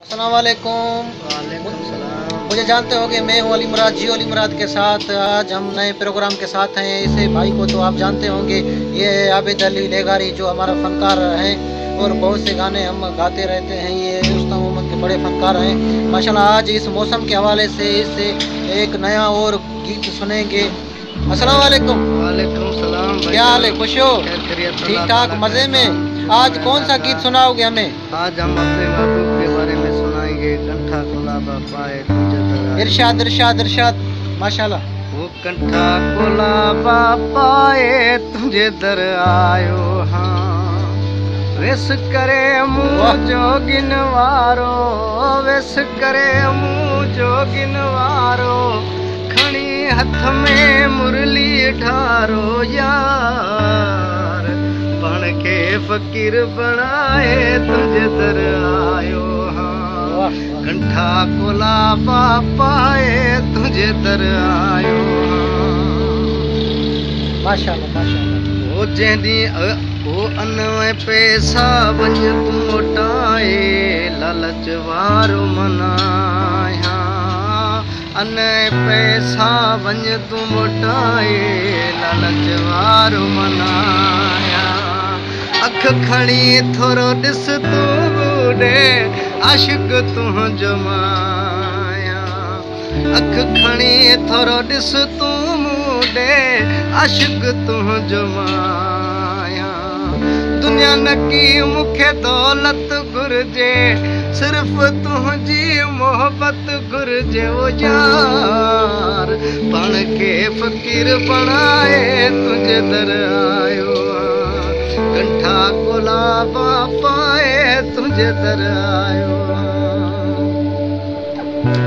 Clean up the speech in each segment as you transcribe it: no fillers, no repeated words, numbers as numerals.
अस्सलाम वालेकुम। वालेकुम सलाम। मुझे जानते हो कि मैं हूँ अली मुराद जी अली मुराद के साथ। आज हम नए प्रोग्राम के साथ हैं। इसे भाई को तो आप जानते होंगे, ये है आबिद अली लेगारी जो हमारा फनकार है और बहुत से गाने हम गाते रहते हैं। ये रुस्तम मोहम्मद के बड़े फनकार हैं माशाल्लाह। आज इस मौसम के हवाले से इससे एक नया और गीत सुनेंगे। अस्सलाम वालेकुम। वालेकुम सलाम। क्या हाल है? खुश हो? खैरियत? ठीक ठाक, मज़े में। आज कौन सा गीत सुनाओगे हमें? आज हम अपने महबूब के बारे में सुनाएंगे। कंठा गुलाबा पाए तुझे दर। इरशाद इरशाद इरशाद माशाल्लाह। वो कंठा गुलाबा पाए तुझे दर आयो हाँ, वेस करे मुँह जोगिन वारो, वेस करे मुँह जोगिन वारो, खणी हथ में मुरली ठारो यार, बण के फकीर बनाए तुझे दर आयो हाँ, कंठा गुलाबा पाए तुझे दर आयो हाँ। माशाल्लाह माशाल्लाह। ओ जंदी ओ अनवे पैसा वंज तू मोटाए, लालच वारो मनाया, अने पैसा वंज तू मोटाए, लालच वारो मनाया, अख खणी थोरो ॾिस तू बूढ़े आशिक तुंहिंजो माया, अख खणी थोरो ॾिस तू मूंडे आशिक तुंहिंजो माया, दुनिया न की मूंखे दौलत घुरिजे, सिर्फ़ तुंहिंजी मोहबत घुरिजे ओ यार, पाण खे फ़कीर बणाए तुंहिंजे दर आयो आं, कंठा गुलाबा पाए तुंहिंजे दर आयो आं।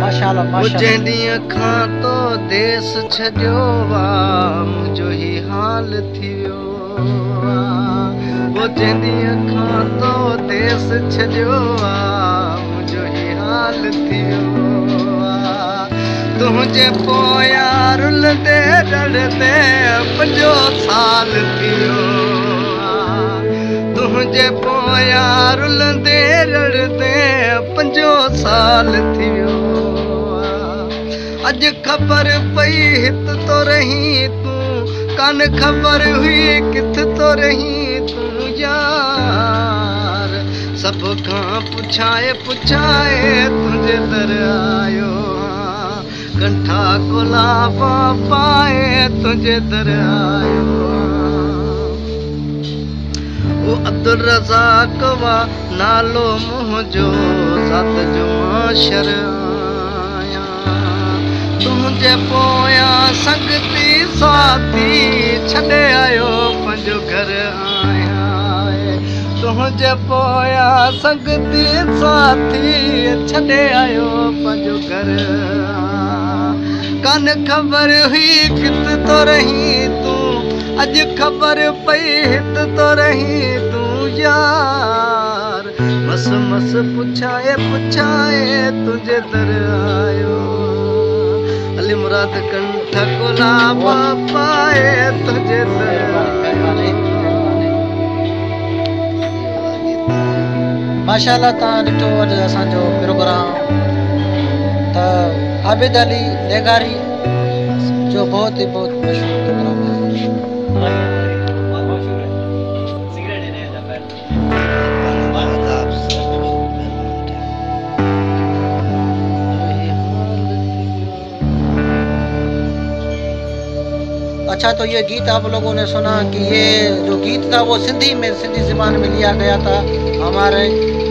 माशाल्लाह माशाल्लाह। जंहिं ॾींहं खां तो देस छॾियो आहे, मुंहिंजो ही हाल थी वियो आहे, वो जंहिं ॾींहं खां तो देस छॾियो आहे, मुंहिंजो ही हाल थी वियो आहे, तुंहिंजे पोयां रुलंदे रड़ंदे 5 साल थी वियो आहे, तुंहिंजे पोयां रुलंदे रड़ंदे 5 साल थी वियो आहे, अॼु ख़बर पई हित तो रही तूं, कान ख़बर हुई किथ तो रही तूं यार, सभ खां पुछाए पुछाए तुंहिंजे दर आयो आं, कंठा गुलाबा पाए तुंहिंजे दर आयो आं। ओ अब्दुल रज़ाक वा नालो मुंहिंजो, ज़ात जो माशर आहियां, तुंहिंजे पोयां संगती साथी छॾे आयो पंहिंजो घर आहियां, तुंहिंजे पोयां संगती साथी छॾे आयो पंहिंजो घर, कान ख़बर हुई किथ तो रही तूं, अॼु ख़बर पई हित तो रही तूं यार, मस मस पुछाए पुछाए तुंहिंजे दर आयो, अली मुराद कंठा गुलाबा पाए तुंहिंजे दर आयो। माशाल्लाह। तव्हां ॾिठो अॼु असांजो प्रोग्राम त आबिद अली लेगारी जो बहुत ही बहुत मशहूर प्रोग्राम है। अच्छा, तो ये गीत आप लोगों ने सुना कि ये जो गीत था वो सिंधी ज़बान में लिया गया था हमारे,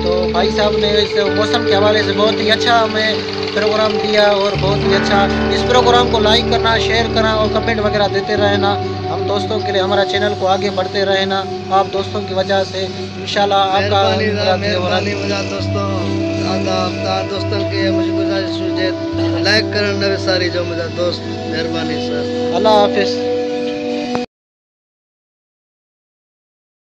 तो भाई साहब ने इस मौसम के हवाले से बहुत ही अच्छा हमें प्रोग्राम दिया और बहुत ही अच्छा। इस प्रोग्राम को लाइक करना, शेयर करना और कमेंट वगैरह देते रहना। हम दोस्तों के लिए हमारा चैनल को आगे बढ़ते रहना। आप दोस्तों की वजह से इंशाल्लाह आपका दोस्तों के मुझे गुजारिश लाइक करना सारी जो मुझे दोस्त, मेहरबानी सर। अल्लाह हाफिज़।